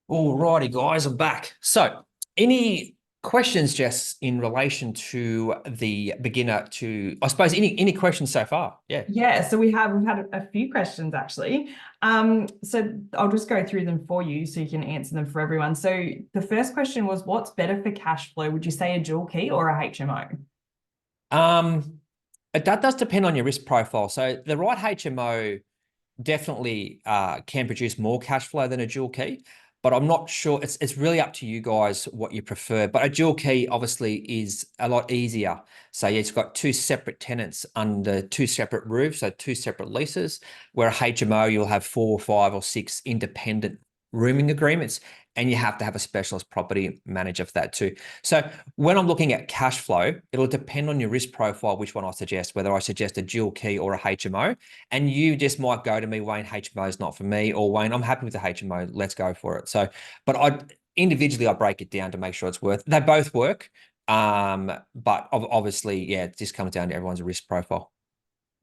Alrighty, guys, I'm back. So, any questions, Jess, in relation to the beginner to, I suppose, any questions so far? Yeah, so we've had a few questions actually. So I'll just go through them for you so you can answer them for everyone. So the first question was, what's better for cash flow? Would you say a dual key or a HMO? That does depend on your risk profile. So the right HMO definitely can produce more cash flow than a dual key. But I'm not sure, it's really up to you guys what you prefer. But a dual key obviously is a lot easier. So yeah, it's got 2 separate tenants under 2 separate roofs, so 2 separate leases, where a HMO, you'll have 4 or 5 or 6 independent rooming agreements, and you have to have a specialist property manager for that too. So when I'm looking at cash flow, it'll depend on your risk profile, which one I suggest, whether I suggest a dual key or a HMO. And you just might go to me, Wayne, HMO is not for me, or Wayne, I'm happy with the HMO, let's go for it. So, but individually I break it down to make sure it's they both work. But obviously, yeah, it just comes down to everyone's risk profile.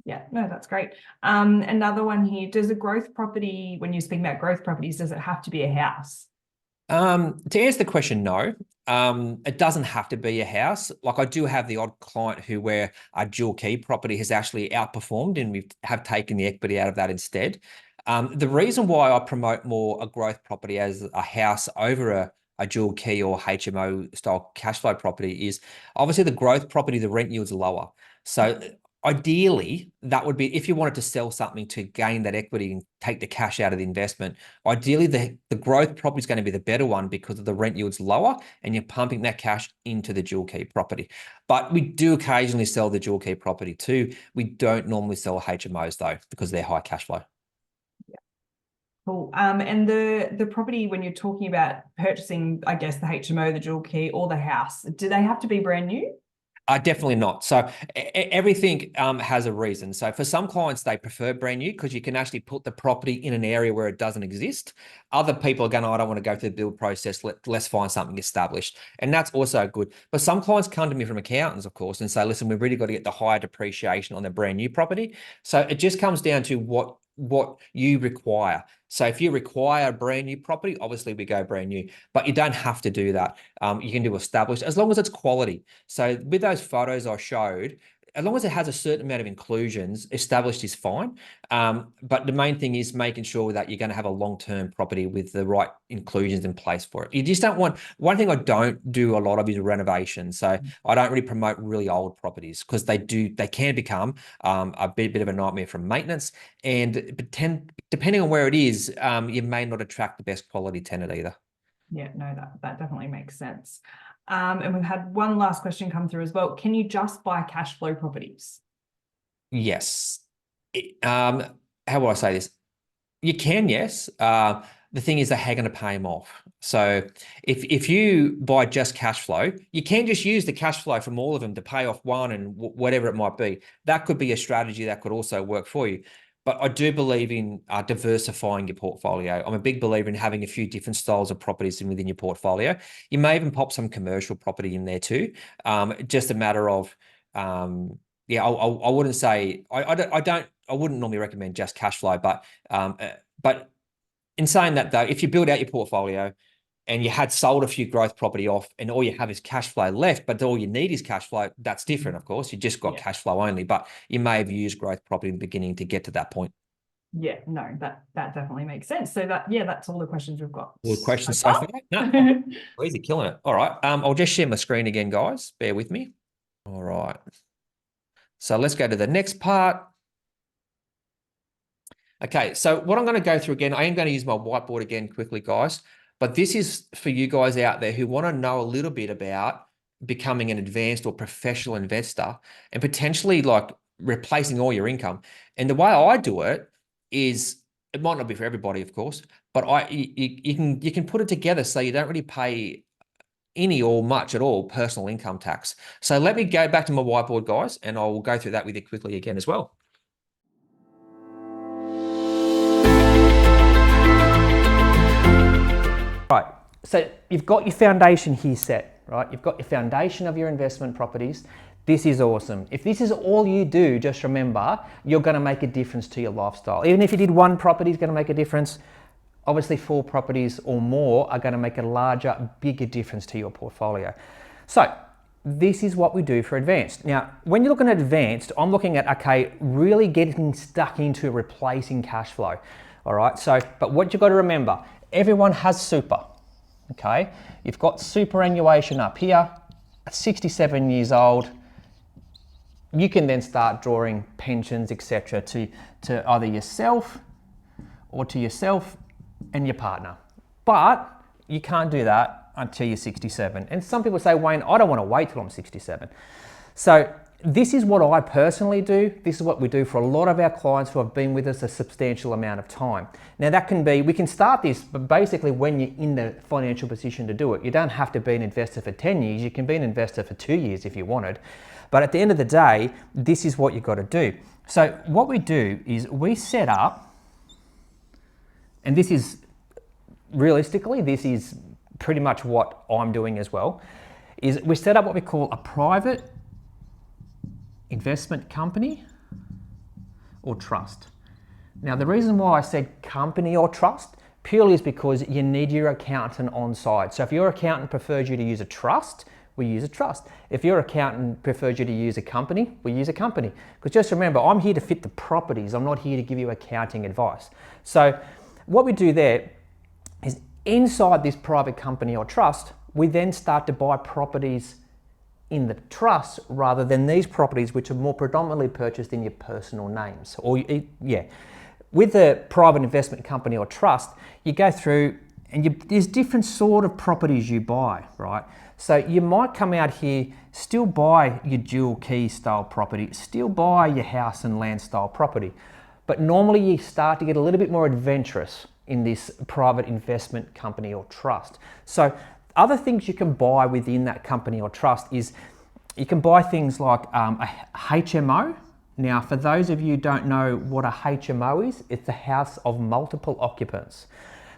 Yeah, no, that's great. Another one here, does a growth property, when you're speaking about growth properties, does it have to be a house? To answer the question, no. It doesn't have to be a house. Like, I do have the odd client where a dual key property has actually outperformed, and we have taken the equity out of that instead. The reason why I promote more a growth property as a house over a a dual key or HMO style cash flow property is obviously the growth property, the rent yield's lower. So ideally, that would be if you wanted to sell something to gain that equity and take the cash out of the investment. Ideally, the growth property is going to be the better one because of the rent yield's lower and you're pumping that cash into the dual key property. But we do occasionally sell the dual key property too. We don't normally sell HMOs though because they're high cash flow. Cool. And the property, when you're talking about purchasing, I guess the HMO, the dual key, or the house, do they have to be brand new? Definitely not. So everything has a reason. So for some clients, they prefer brand new because you can actually put the property in an area where it doesn't exist. Other people are going, oh, I don't want to go through the build process. Let's find something established. And that's also good. But some clients come to me from accountants, of course, and say, listen, we've really got to get the higher depreciation on the brand new property. So it just comes down to what you require. So if you require a brand new property, obviously we go brand new, but you don't have to do that. You can do established as long as it's quality. So with those photos I showed, as long as it has a certain amount of inclusions, established is fine. But the main thing is making sure that you're going to have a long-term property with the right inclusions in place for it. You just don't want, one thing I don't do a lot of is renovation. So I don't really promote really old properties because they can become a bit of a nightmare from maintenance. And depending on where it is, you may not attract the best quality tenant either. Yeah, no, that definitely makes sense. And we've had one last question come through as well. Can you just buy cash flow properties? Yes. How will I say this? You can, yes. The thing is, they're going to pay them off. So if you buy just cash flow, you can just use the cash flow from all of them to pay off one and whatever it might be. That could be a strategy that could also work for you. But I do believe in diversifying your portfolio. I'm a big believer in having a few different styles of properties within your portfolio. You may even pop some commercial property in there too. Just a matter of, yeah, I wouldn't say, I wouldn't normally recommend just cash flow, but in saying that though, if you build out your portfolio and you had sold a few growth property off and all you have is cash flow left, but all you need is cash flow, that's different, of course. You just got cash flow only, but you may have used growth property in the beginning to get to that point. Yeah, no, that definitely makes sense. So that's all the questions we've got. All the questions so far? No, easy, killing it. All right. I'll just share my screen again, guys. Bear with me. All right. So let's go to the next part. Okay, so what I'm going to go through again, I am going to use my whiteboard again quickly, guys. But this is for you guys out there who want to know a little bit about becoming an advanced or professional investor and potentially like replacing all your income. And the way I do it is, it might not be for everybody, of course, but you can put it together so you don't really pay any or much at all personal income tax. So let me go back to my whiteboard, guys, and I'll go through that with you quickly again as well. Right, so you've got your foundation here set, right? You've got your foundation of your investment properties. This is awesome. If this is all you do, just remember, you're going to make a difference to your lifestyle. Even if you did one property, it's going to make a difference. Obviously, 4 properties or more are going to make a larger, bigger difference to your portfolio. So this is what we do for advanced. Now, when you're looking at advanced, I'm looking at, okay, really getting stuck into replacing cash flow. All right, so, but what you've got to remember, everyone has super, okay? You've got superannuation up here, at 67 years old, you can then start drawing pensions, etc., to either yourself or to yourself and your partner. But you can't do that until you're 67. And some people say, Wayne, I don't want to wait till I'm 67. So this is what I personally do. This is what we do for a lot of our clients who have been with us a substantial amount of time. Now that can be, we can start this, but basically when you're in the financial position to do it, you don't have to be an investor for 10 years. You can be an investor for 2 years if you wanted. But at the end of the day, this is what you've got to do. So what we do is we set up, and this is realistically, this is pretty much what I'm doing as well, is we set up what we call a private investment company or trust. Now, the reason why I said company or trust purely is because you need your accountant on side. So if your accountant prefers you to use a trust, we use a trust. If your accountant prefers you to use a company, we use a company. Because just remember, I'm here to fit the properties. I'm not here to give you accounting advice. So what we do there is Inside this private company or trust, we then start to buy properties in the trust rather than these properties which are more predominantly purchased in your personal names. With the private investment company or trust, you go through and there's different sort of properties you buy, right? So you might come out here, still buy your dual key style property, still buy your house and land style property, but normally you start to get a little bit more adventurous in this private investment company or trust. So other things you can buy within that company or trust is you can buy things like a HMO. Now, for those of you who don't know what a HMO is, it's a house of multiple occupants.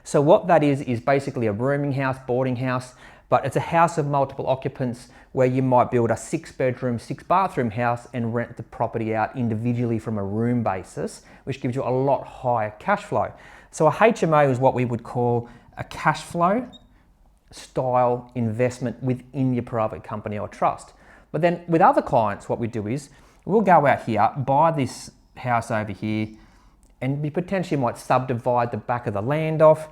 So what that is basically a rooming house, boarding house, but it's a house of multiple occupants where you might build a 6-bedroom, 6-bathroom house and rent the property out individually from a room basis, which gives you a lot higher cash flow. So a HMO is what we would call a cash flow style investment within your private company or trust. But then with other clients, what we do is we'll go out here, buy this house over here, and we potentially might subdivide the back of the land off.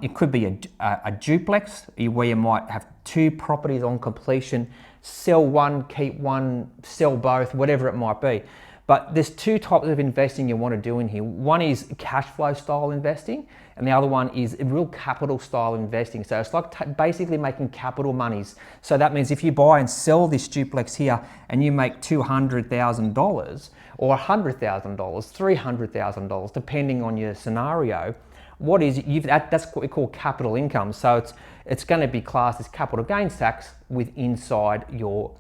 It could be a duplex where you might have 2 properties on completion, sell one, keep one, sell both, whatever it might be. But there's 2 types of investing you want to do in here. One is cash flow style investing, and the other one is real capital style investing. So it's like basically making capital monies. So that means if you buy and sell this duplex here and you make $200,000 or $100,000, $300,000, depending on your scenario, that's what we call capital income. So it's going to be classed as capital gains tax inside your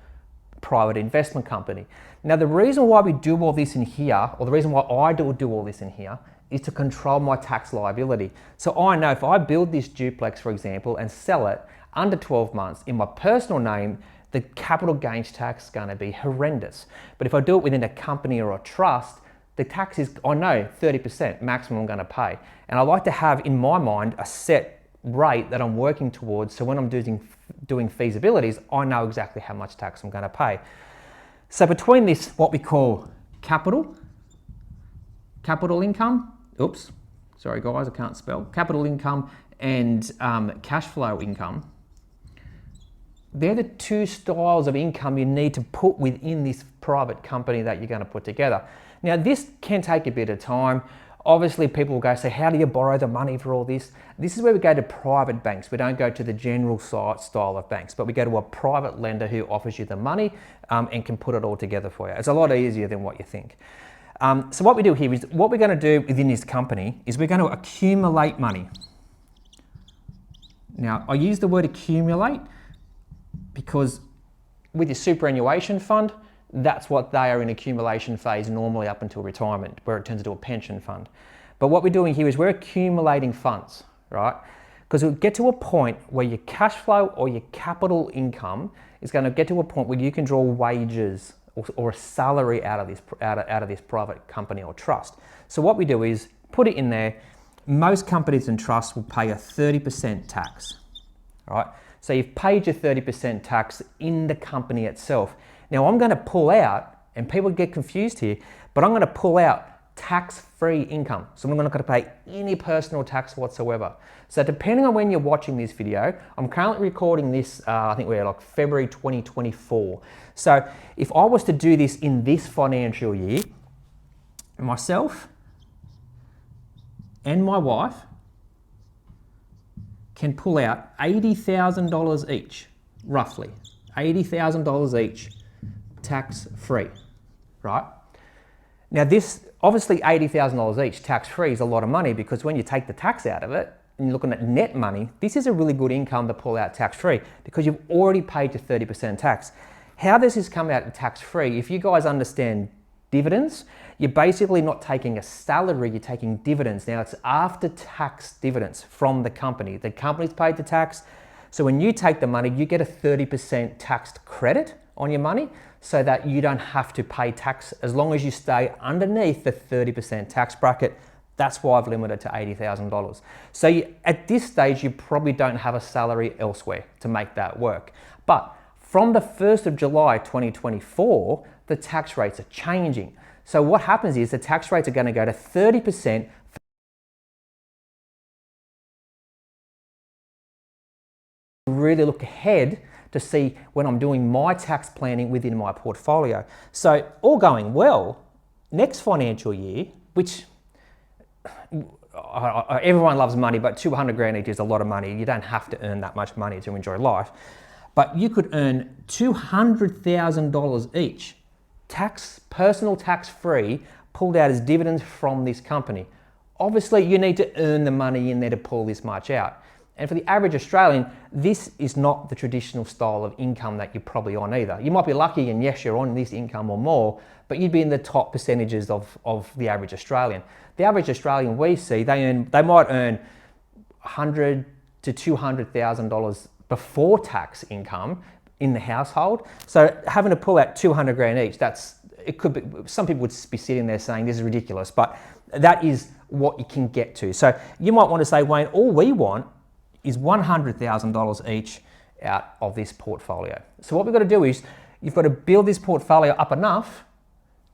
private investment company. Now, the reason why we do all this in here, or the reason why I do all this in here, is to control my tax liability. So I know if I build this duplex, for example, and sell it under 12 months in my personal name, the capital gains tax is going to be horrendous. But if I do it within a company or a trust, the tax is, I know, 30% maximum I'm going to pay. And I like to have in my mind a set rate that I'm working towards, so when I'm doing feasibilities, I know exactly how much tax I'm going to pay. So between this, what we call capital income, oops, sorry guys, I can't spell, capital income and cash flow income, they're the 2 styles of income you need to put within this private company that you're going to put together. Now, this can take a bit of time. Obviously, people will go, so how do you borrow the money for all this? This is where we go to private banks. We don't go to the general style of banks, but we go to a private lender who offers you the money and can put it all together for you. It's a lot easier than what you think. So what we do here is, what we're going to do within this company is we're going to accumulate money. Now, I use the word accumulate because with your superannuation fund, that's what they are in accumulation phase normally up until retirement, where it turns into a pension fund. But what we're doing here is we're accumulating funds, right? Because we'll get to a point where your cash flow or your capital income is going to get to a point where you can draw wages or a salary out of this private company or trust. So what we do is put it in there. Most companies and trusts will pay a 30% tax, right? So you've paid your 30% tax in the company itself. Now I'm going to pull out, and people get confused here, but I'm going to pull out tax-free income. So I'm not going to pay any personal tax whatsoever. So depending on when you're watching this video, I'm currently recording this, I think we're like February 2024. So if I was to do this in this financial year, myself and my wife can pull out $80,000 each, roughly, $80,000 each, tax-free, right? Now this, obviously $80,000 each tax-free is a lot of money, because when you take the tax out of it and you're looking at net money, this is a really good income to pull out tax-free because you've already paid your 30% tax. How does this come out tax-free? If you guys understand dividends, you're basically not taking a salary, you're taking dividends. Now it's after-tax dividends from the company. The company's paid the tax, so when you take the money, you get a 30% taxed credit on your money, so that you don't have to pay tax as long as you stay underneath the 30% tax bracket. That's why I've limited to $80,000. So at this stage, you probably don't have a salary elsewhere to make that work. But from the 1st of July 2024, the tax rates are changing. So what happens is the tax rates are going to go to 30% really look ahead to see when I'm doing my tax planning within my portfolio. So all going well, next financial year, which everyone loves money, but 200 grand each is a lot of money. You don't have to earn that much money to enjoy life. But you could earn $200,000 each, personal tax free, pulled out as dividends from this company. Obviously, you need to earn the money in there to pull this much out. And for the average Australian, this is not the traditional style of income that you're probably on either. You might be lucky and yes, you're on this income or more, but you'd be in the top percentages of the average Australian. The average Australian we see, they might earn $100,000 to $200,000 before tax income in the household. So having to pull out 200 grand each, it could be, some people would be sitting there saying this is ridiculous, but that is what you can get to. So you might want to say, Wayne, all we want is $100,000 each out of this portfolio. So what we've got to do is you've got to build this portfolio up enough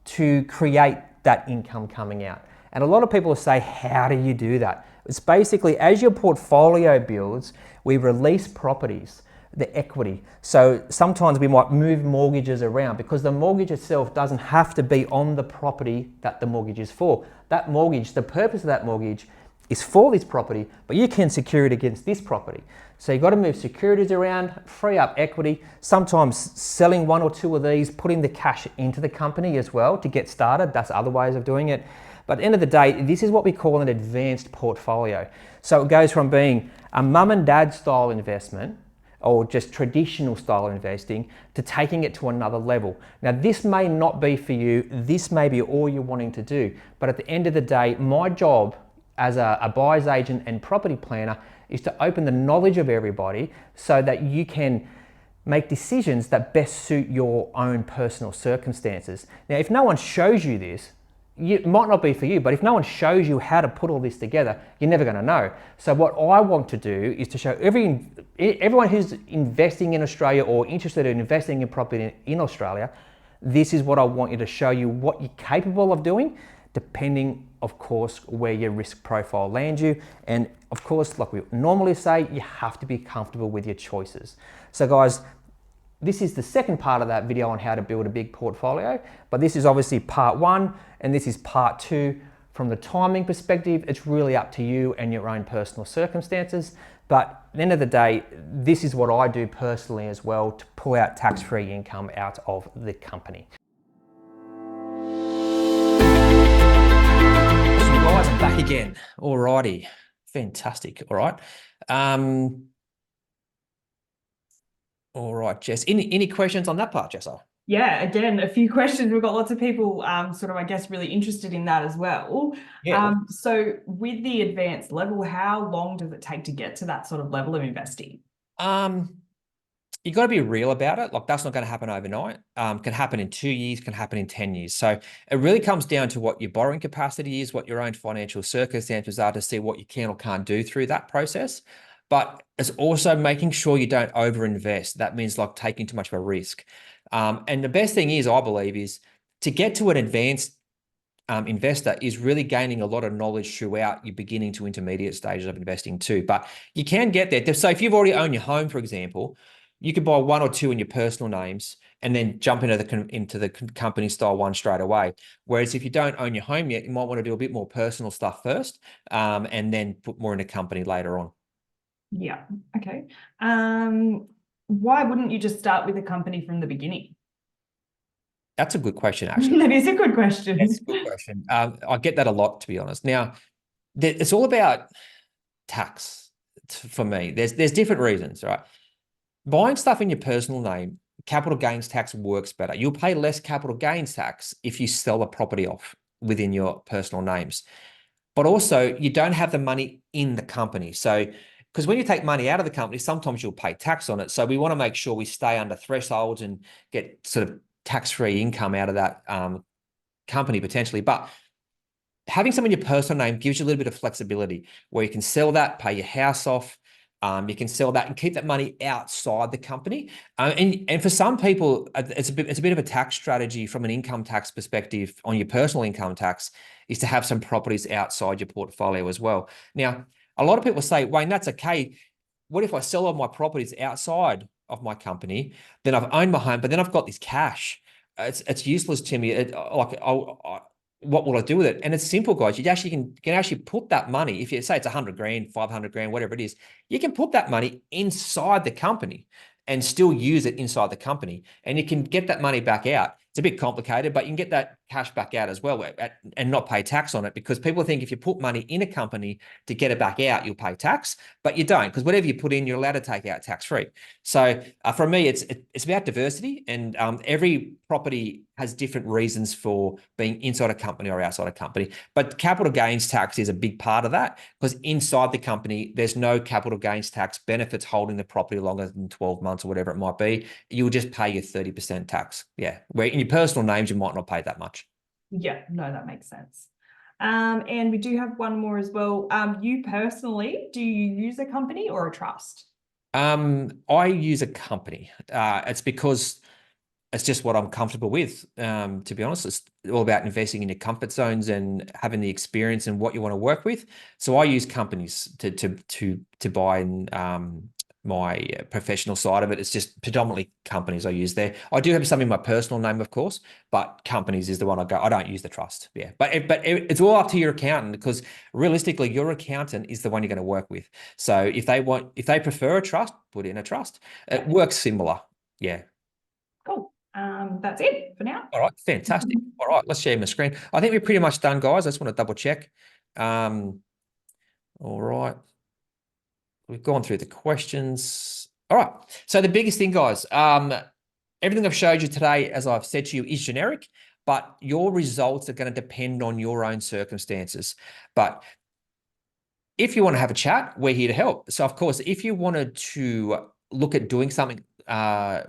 to create that income coming out. And a lot of people say, how do you do that? It's basically as your portfolio builds, we release properties, the equity. So sometimes we might move mortgages around because the mortgage itself doesn't have to be on the property that the mortgage is for. That mortgage, the purpose of that mortgage is for this property, but you can secure it against this property. So you've got to move securities around, free up equity, sometimes selling one or two of these, putting the cash into the company as well to get started. That's other ways of doing it. But at the end of the day, this is what we call an advanced portfolio. So it goes from being a mum and dad style investment or just traditional style investing to taking it to another level. Now, this may not be for you. This may be all you're wanting to do. But at the end of the day, my job as a buyer's agent and property planner is to open the knowledge of everybody so that you can make decisions that best suit your own personal circumstances. Now, if no one shows you this, it might not be for you, but if no one shows you how to put all this together, you're never going to know. So what I want to do is to show everyone who's investing in Australia or interested in investing in property in Australia, this is what I want you to show you what you're capable of doing, depending, of course, where your risk profile lands you. And of course, like we normally say, you have to be comfortable with your choices. So guys, this is the second part of that video on how to build a big portfolio, but this is obviously part one, and this is part two. From the timing perspective, it's really up to you and your own personal circumstances. But at the end of the day, this is what I do personally as well to pull out tax-free income out of the company. Guys, I'm back again. Alrighty, fantastic. All right. All right, Jess. Any questions on that part, Jessa? Yeah, again, a few questions. We've got lots of people sort of, I guess, really interested in that as well. Yeah. So with the advanced level, how long does it take to get to that sort of level of investing? You got to be real about it. Like, that's not going to happen overnight. Can happen in 2 years, can happen in 10 years. So it really comes down to what your borrowing capacity is, what your own financial circumstances are to see what you can or can't do through that process. But it's also making sure you don't overinvest. That means like taking too much of a risk. And the best thing is, I believe, is to get to an advanced investor is really gaining a lot of knowledge throughout your beginning to intermediate stages of investing too. But you can get there. So if you've already owned your home, for example, you could buy one or two in your personal names and then jump into the company style one straight away. Whereas if you don't own your home yet, you might want to do a bit more personal stuff first, and then put more in a company later on. Yeah. Okay. Why wouldn't you just start with a company from the beginning? That's a good question, actually. That is a good question. That's a good question. I get that a lot, to be honest. Now, it's all about tax for me. There's different reasons, right? Buying stuff in your personal name, capital gains tax works better. You'll pay less capital gains tax if you sell a property off within your personal names. But also, you don't have the money in the company. So, because when you take money out of the company, sometimes you'll pay tax on it. So we want to make sure we stay under thresholds and get sort of tax-free income out of that company potentially. But having some in your personal name gives you a little bit of flexibility where you can sell that, pay your house off. You can sell that and keep that money outside the company. And for some people, it's a bit of a tax strategy from an income tax perspective on your personal income tax is to have some properties outside your portfolio as well. Now, a lot of people say, Wayne, that's okay. what if I sell all my properties outside of my company? Then I've owned my home, but then I've got this cash. It's useless to me. What will I do with it? And it's simple, guys. You actually can actually put that money, if you say it's 100 grand, 500 grand, whatever it is, you can put that money inside the company and still use it inside the company. And you can get that money back out. It's a bit complicated, but you can get that cash back out as well and not pay tax on it, because people think if you put money in a company to get it back out, you'll pay tax, but you don't, because whatever you put in, you're allowed to take out tax-free. So for me, it's about diversity, and every property has different reasons for being inside a company or outside a company. But capital gains tax is a big part of that, because inside the company, there's no capital gains tax benefits holding the property longer than 12 months or whatever it might be. You'll just pay your 30% tax. Yeah. Where in your personal names, you might not pay that much. Yeah, no, that makes sense. And we do have one more as well. You personally, do you use a company or a trust? I use a company. It's because it's just what I'm comfortable with. To be honest, it's all about investing in your comfort zones and having the experience and what you want to work with. So I use companies to buy in my professional side of it. It's just predominantly companies I use there. I do have some in my personal name, of course, but companies is the one I go. I don't use the trust. Yeah, but it's all up to your accountant, because realistically, your accountant is the one you're going to work with. So if they prefer a trust, put in a trust. It works similar. Yeah. Cool. That's it for now. All right, fantastic. All right, let's share my screen. I think we're pretty much done, guys. I just want to double check. All right. We've gone through the questions. All right. So the biggest thing, guys, everything I've showed you today, as I've said to you, is generic, but your results are going to depend on your own circumstances. But if you want to have a chat, we're here to help. So, of course, if you wanted to look at doing something,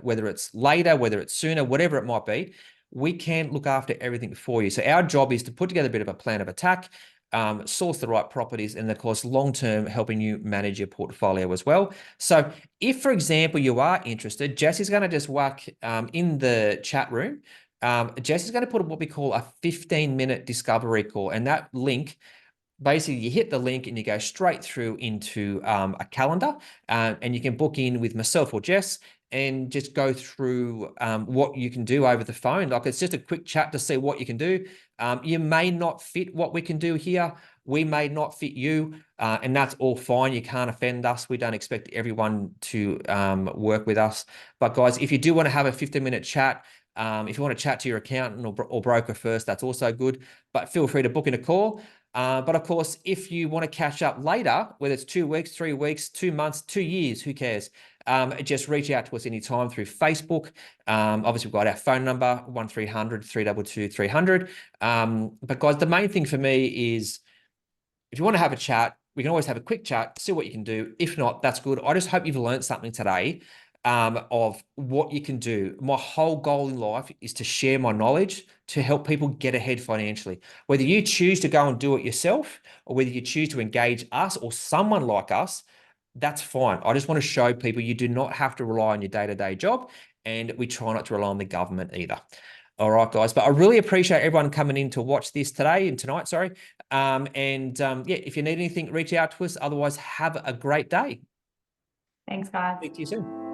whether it's later, whether it's sooner, whatever it might be, we can look after everything for you. So our job is to put together a bit of a plan of attack, source the right properties, and of course, long-term helping you manage your portfolio as well. So if, for example, you are interested, Jesse's going to just whack in the chat room. Jesse's going to put what we call a 15-minute discovery call, and that link, basically you hit the link and you go straight through into a calendar, and you can book in with myself or Jess and just go through what you can do over the phone. Like, it's just a quick chat to see what you can do. You may not fit what we can do here. We may not fit you, and that's all fine. You can't offend us. We don't expect everyone to work with us. But guys, if you do want to have a 15-minute chat, if you want to chat to your accountant or broker first, that's also good. But feel free to book in a call. But of course, if you want to catch up later, whether it's 2 weeks, 3 weeks, 2 months, 2 years, who cares? Just reach out to us anytime through Facebook. Obviously, we've got our phone number, 1300 322 300. But guys, the main thing for me is, if you want to have a chat, we can always have a quick chat, see what you can do. If not, that's good. I just hope you've learned something today of what you can do. My whole goal in life is to share my knowledge to help people get ahead financially. Whether you choose to go and do it yourself, or whether you choose to engage us or someone like us, that's fine. I just want to show people you do not have to rely on your day-to-day job, and we try not to rely on the government either. All right, guys. But I really appreciate everyone coming in to watch this today and tonight, sorry. Yeah, if you need anything, reach out to us. Otherwise, have a great day. Thanks, guys. Speak to you soon.